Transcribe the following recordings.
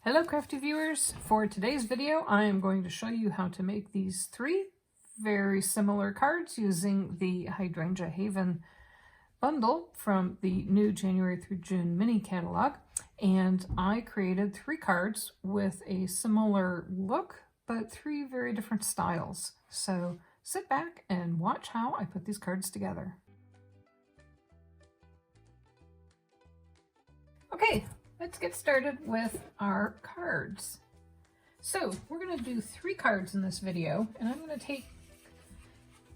Hello crafty viewers! For today's video I am going to show you how to make these three very similar cards using the Hydrangea Hill bundle from the new January through June mini catalog. And I created three cards with a similar look but three very different styles. So sit back and watch how I put these cards together. Okay, let's get started with our cards. So we're going to do three cards in this video, and I'm going to take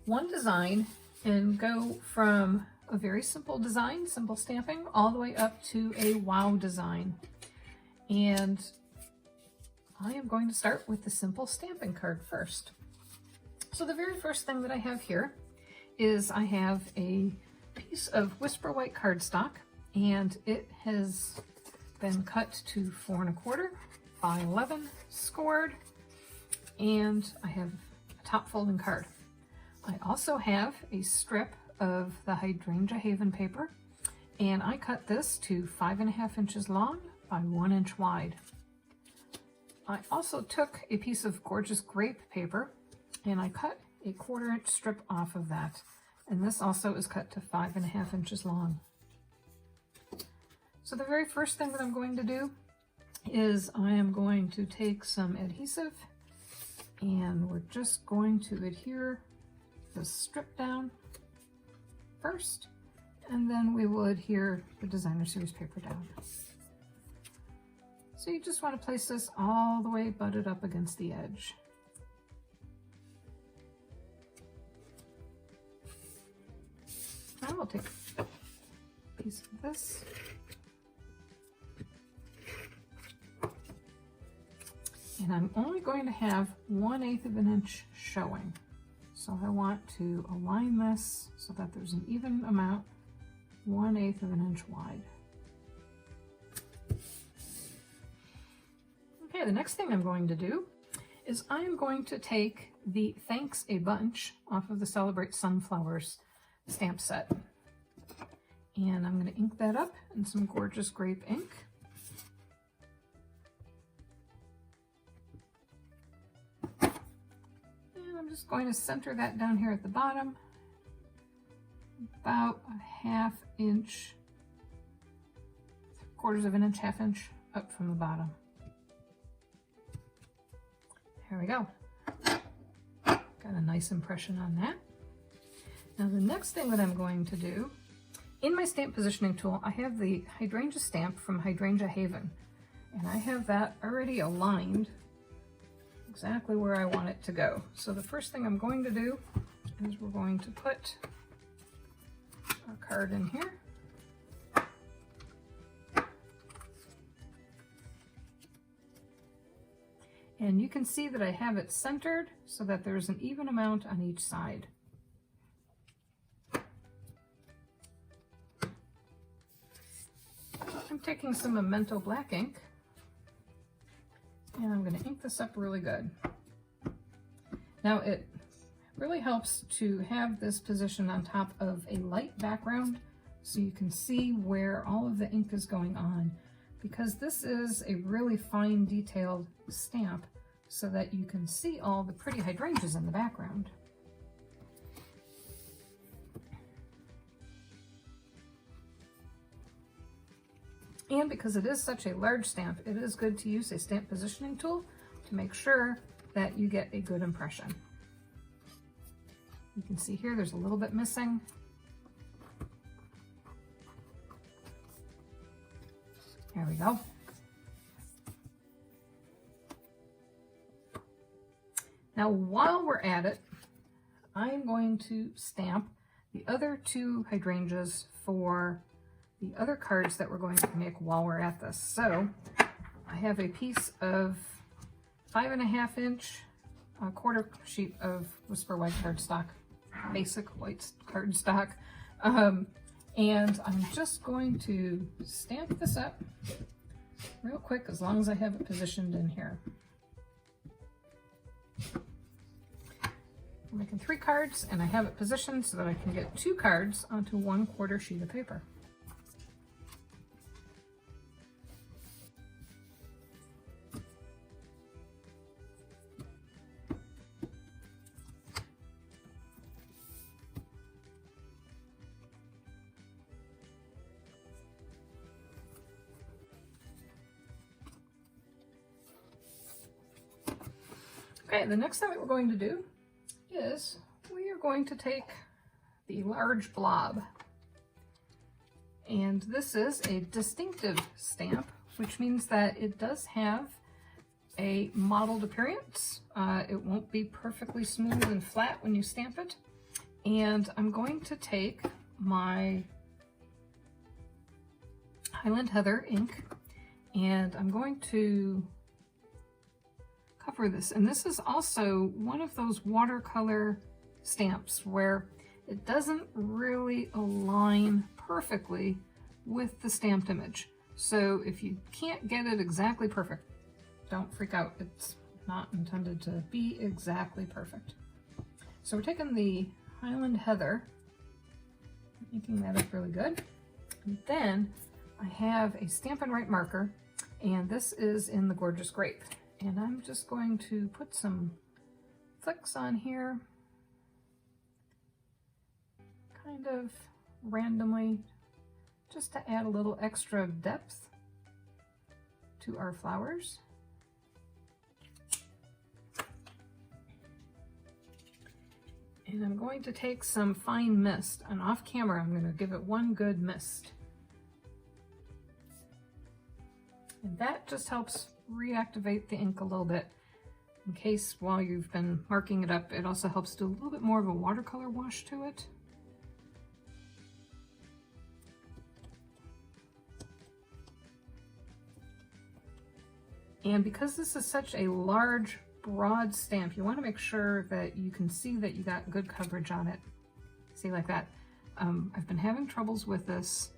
one design and go from a very simple design, simple stamping, all the way up to a wow design. And I am going to start with the simple stamping card first. So the very first thing that I have here is I have a piece of Whisper White cardstock, and it has been cut to 4 1/4 by 11, scored, and I have a top folding card. I also have a strip of the Hydrangea Hill paper, and I cut this to 5 1/2 inches long by 1 inch wide. I also took a piece of gorgeous grape paper and I cut a 1/4 inch strip off of that, and this also is cut to 5 1/2 inches long. So the very first thing that I'm going to do is I am going to take some adhesive and we're just going to adhere the strip down first, and then we will adhere the designer series paper down. So you just want to place this all the way butted up against the edge. Now we'll take a piece of this . And I'm only going to have 1/8 of an inch showing. So I want to align this so that there's an even amount, 1/8 of an inch wide. Okay, the next thing I'm going to do is I am going to take the Thanks a Bunch off of the Celebrate Sunflowers stamp set. And I'm going to ink that up in some gorgeous grape ink. I'm just going to center that down here at the bottom, about a 1/2 inch, 3/4 of an inch, 1/2 inch up from the bottom. There we go. Got a nice impression on that. Now the next thing that I'm going to do, in my stamp positioning tool, I have the hydrangea stamp from Hydrangea Hill, and I have that already aligned exactly where I want it to go. So the first thing I'm going to do is we're going to put our card in here. And you can see that I have it centered so that there's an even amount on each side. I'm taking some Memento black ink, and I'm going to ink this up really good. Now it really helps to have this positioned on top of a light background so you can see where all of the ink is going on, because this is a really fine detailed stamp so that you can see all the pretty hydrangeas in the background. And because it is such a large stamp, it is good to use a stamp positioning tool to make sure that you get a good impression. You can see here there's a little bit missing. There we go. Now while we're at it, I'm going to stamp the other two hydrangeas for the other cards that we're going to make while we're at this. So I have a piece of 5 1/2 inch, a 1/4 sheet of Whisper White cardstock, basic white cardstock, and I'm just going to stamp this up real quick as long as I have it positioned in here. I'm making 3 cards and I have it positioned so that I can get 2 cards onto 1/4 sheet of paper. Okay, the next thing that we're going to do is we are going to take the large blob. And this is a distinctive stamp, which means that it does have a mottled appearance. It won't be perfectly smooth and flat when you stamp it. And I'm going to take my Highland Heather ink and I'm going to cover this. And this is also one of those watercolor stamps where it doesn't really align perfectly with the stamped image. So if you can't get it exactly perfect, don't freak out. It's not intended to be exactly perfect. So we're taking the Highland Heather, making that up really good. And then I have a Stampin' Write marker, and this is in the Gorgeous Grape. And I'm just going to put some flicks on here, kind of randomly, just to add a little extra depth to our flowers. And I'm going to take some fine mist, and off camera I'm going to give it one good mist. And that just helps reactivate the ink a little bit. In case while you've been marking it up, it also helps do a little bit more of a watercolor wash to it. And because this is such a large, broad stamp, you want to make sure that you can see that you got good coverage on it. See, like that. I've been having troubles with this.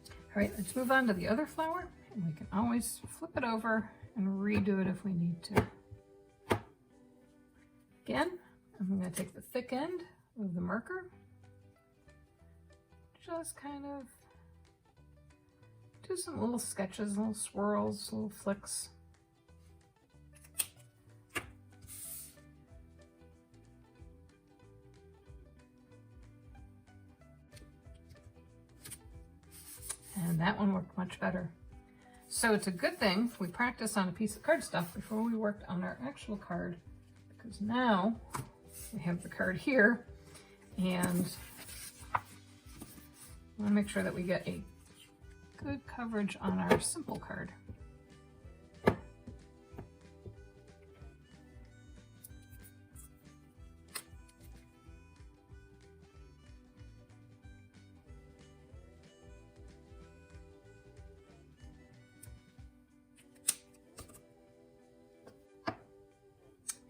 All right, let's move on to the other flower, and we can always flip it over and redo it if we need to. Again, I'm going to take the thick end of the marker, just kind of do some little sketches, little swirls, little flicks. And that one worked much better. So it's a good thing we practiced on a piece of cardstock before we worked on our actual card, because now we have the card here, and I want to make sure that we get a good coverage on our simple card.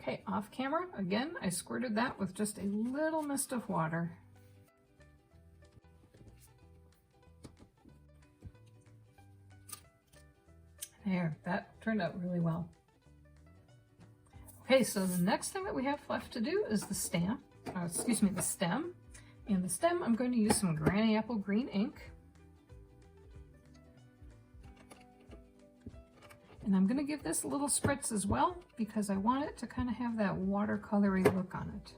Okay, off camera, again, I squirted that with just a little mist of water. There, that turned out really well. Okay, so the next thing that we have left to do is the stem. And the stem, I'm going to use some Granny Apple Green ink. And I'm going to give this a little spritz as well, because I want it to kind of have that watercolory look on it.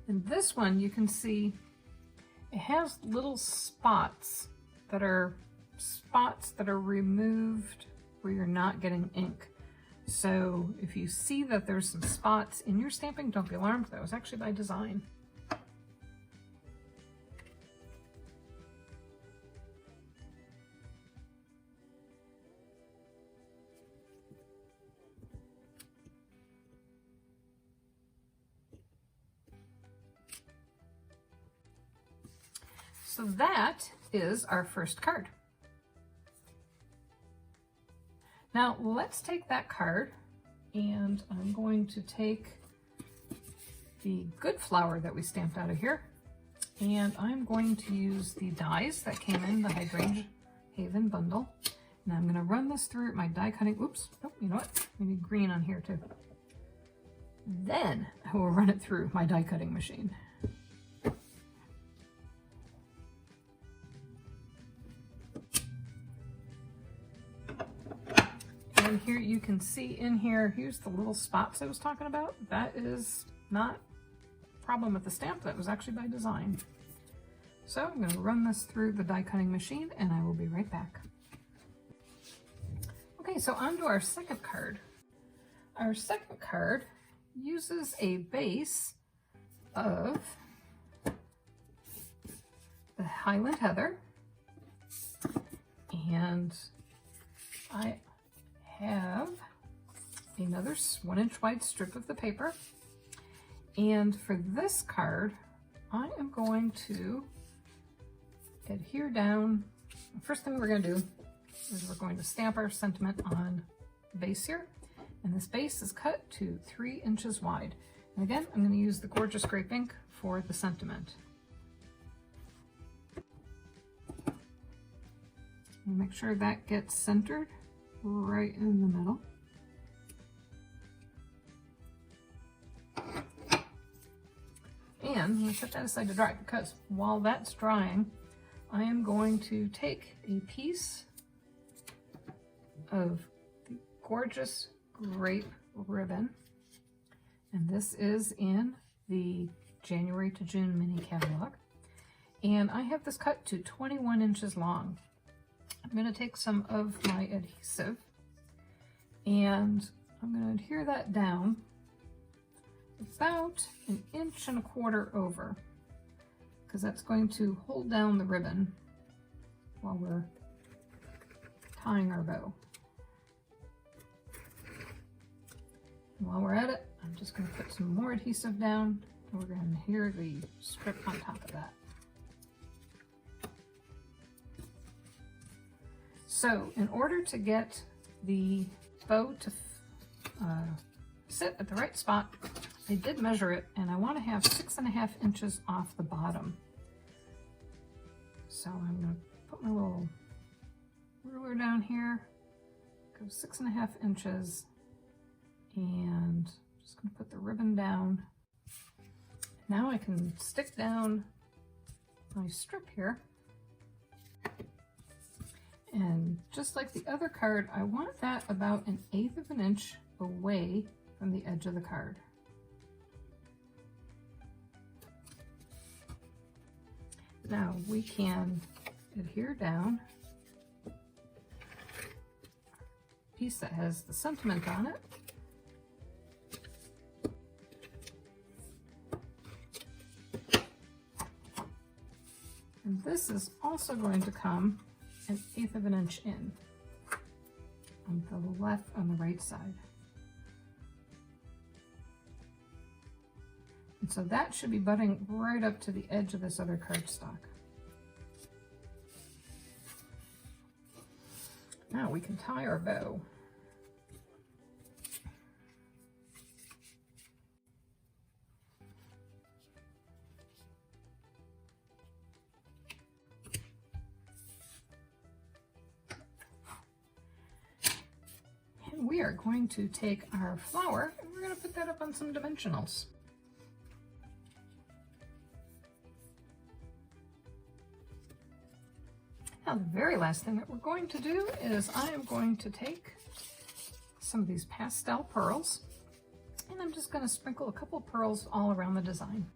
And this one, you can see it has little spots that are removed where you're not getting ink. So if you see that there's some spots in your stamping, don't be alarmed. That was actually by design. So that is our first card. Now let's take that card, and I'm going to take the good flower that we stamped out of here, and I'm going to use the dies that came in the Hydrangea Hill bundle, and I'm going to run this through my die cutting. Oops, oh, you know what? We need green on here too. Then I will run it through my die cutting machine. And here you can see in here, here's the little spots I was talking about. That is not a problem with the stamp, that was actually by design. So I'm going to run this through the die cutting machine and I will be right back. Okay, so on to our second card. our second card uses a base of the Highland Heather, and I have another 1-inch wide strip of the paper. And for this card, I am going to adhere down. The first thing we're going to do is we're going to stamp our sentiment on the base here. And this base is cut to 3 inches wide. And again, I'm going to use the gorgeous grape ink for the sentiment. And make sure that gets centered right in the middle. And I'm going to set that aside to dry, because while that's drying, I am going to take a piece of the gorgeous grape ribbon, and this is in the January to June mini catalog, and I have this cut to 21 inches long. I'm going to take some of my adhesive and I'm going to adhere that down about 1.25 inches over, because that's going to hold down the ribbon while we're tying our bow. And while we're at it, I'm just going to put some more adhesive down, and we're going to adhere the strip on top of that. So in order to get the bow to sit at the right spot, I did measure it, and I want to have 6.5 inches off the bottom. So I'm going to put my little ruler down here, go 6.5 inches, and just going to put the ribbon down. Now I can stick down my strip here. And just like the other card, I want that about 1/8 of an inch away from the edge of the card. Now we can adhere down a piece that has the sentiment on it. And this is also going to come 1/8 of an inch in on the right side. And so that should be butting right up to the edge of this other cardstock. Now we can tie our bow. And we are going to take our flower and we're going to put that up on some dimensionals. Now the very last thing that we're going to do is I am going to take some of these pastel pearls, and I'm just going to sprinkle a couple pearls all around the design.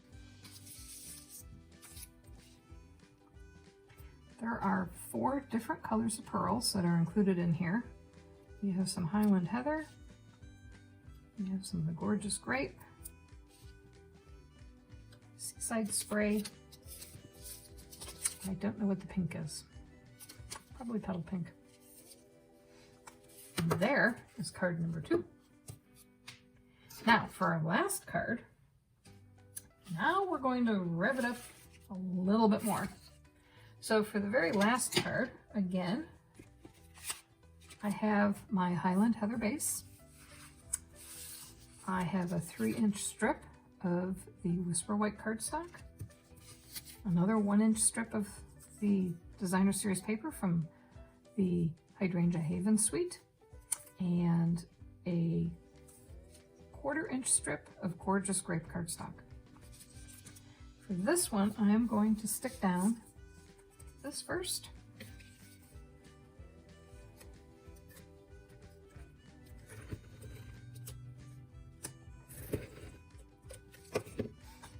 There are 4 different colors of pearls that are included in here. You have some Highland Heather, you have some of the gorgeous grape, Seaside Spray, I don't know what the pink is. Probably petal pink. And there is card number 2. Now for our last card, now we're going to rev it up a little bit more. So for the very last card, again, I have my Highland Heather base. I have a 3-inch strip of the Whisper White cardstock, another 1-inch strip of the Designer Series paper from the Hydrangea Hill suite, and a 1/4-inch strip of gorgeous grape cardstock. For this one, I am going to stick down this first.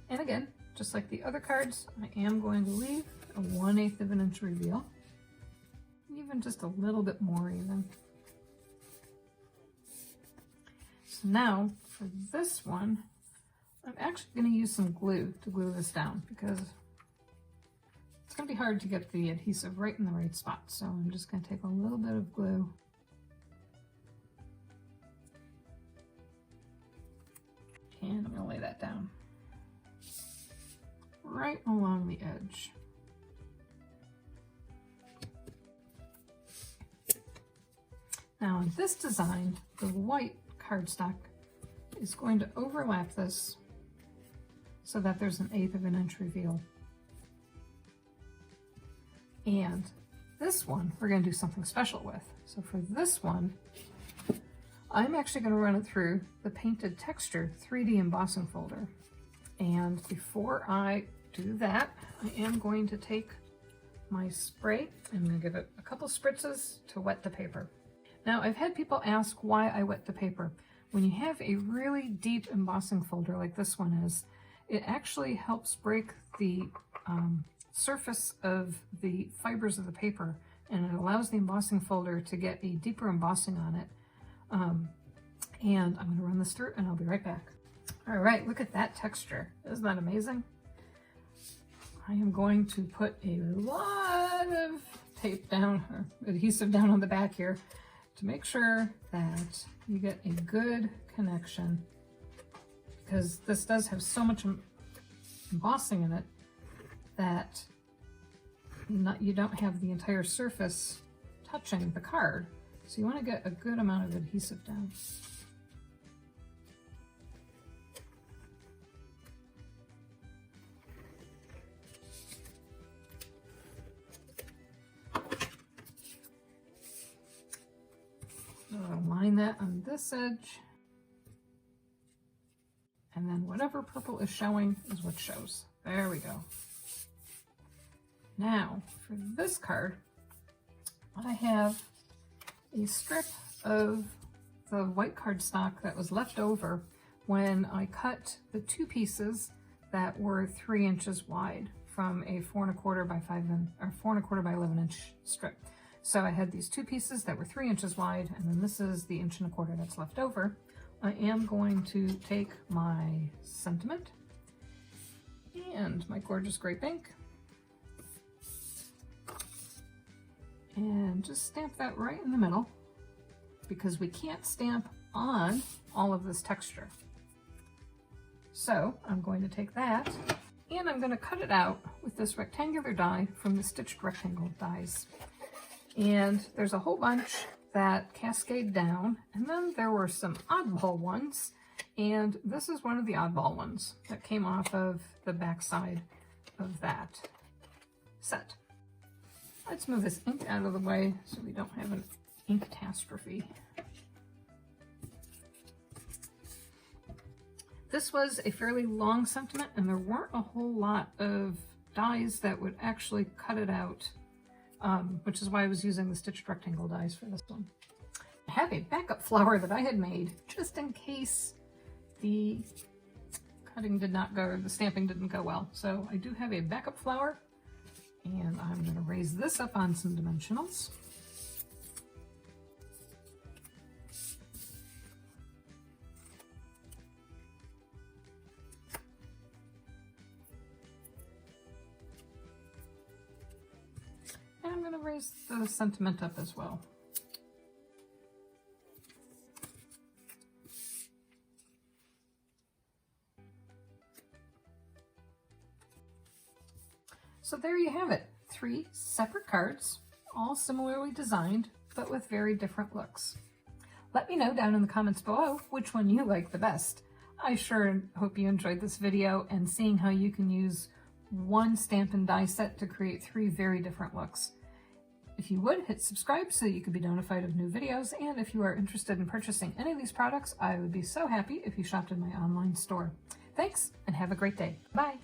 And again, just like the other cards, I am going to leave a 1/8 of an inch reveal, even just a little bit more even. So So now for this one, I'm actually going to use some glue to glue this down because it's going to be hard to get the adhesive right in the right spot. So I'm just going to take a little bit of glue and I'm going to lay that down right along the edge. Now in this design, the white cardstock is going to overlap this so that there's an 1/8 of an inch reveal. And this one, we're going to do something special with. So for this one, I'm actually going to run it through the Painted Texture 3D embossing folder. And before I do that, I am going to take my spray. I'm going to give it a couple spritzes to wet the paper. Now, I've had people ask why I wet the paper. When you have a really deep embossing folder like this one is, it actually helps break the surface of the fibers of the paper, and it allows the embossing folder to get a deeper embossing on it. And I'm going to run this through and I'll be right back. All right, look at that texture. Isn't that amazing? I am going to put a lot of tape down, or adhesive down on the back here to make sure that you get a good connection, because this does have so much embossing in it that you don't have the entire surface touching the card. So you want to get a good amount of adhesive down. I'll line that on this edge, and then whatever purple is showing is what shows. There we go. Now for this card, I have a strip of the white cardstock that was left over when I cut the two pieces that were 3 inches wide from a 4 1/4 by 4 1/4 by 11 inch strip. So I had these two pieces that were 3 inches wide, and then this is the 1 1/4 that's left over. I am going to take my sentiment and my gorgeous grape ink and just stamp that right in the middle, because we can't stamp on all of this texture. So I'm going to take that and I'm going to cut it out with this rectangular die from the Stitched Rectangle dies. And there's a whole bunch that cascade down, and then there were some oddball ones, and this is one of the oddball ones that came off of the back side of that set. Let's move this ink out of the way so we don't have an ink catastrophe. This was a fairly long sentiment, and there weren't a whole lot of dies that would actually cut it out, which is why I was using the Stitched Rectangle dies for this one. I have a backup flower that I had made just in case the cutting did not go, or the stamping didn't go well. So I do have a backup flower, and I'm going to raise this up on some dimensionals. And I'm going to raise the sentiment up as well. So there you have it, 3 separate cards, all similarly designed, but with very different looks. Let me know down in the comments below which one you like the best. I sure hope you enjoyed this video and seeing how you can use one stamp and die set to create 3 very different looks. If you would, hit subscribe so you can be notified of new videos, and if you are interested in purchasing any of these products, I would be so happy if you shopped in my online store. Thanks, and have a great day. Bye!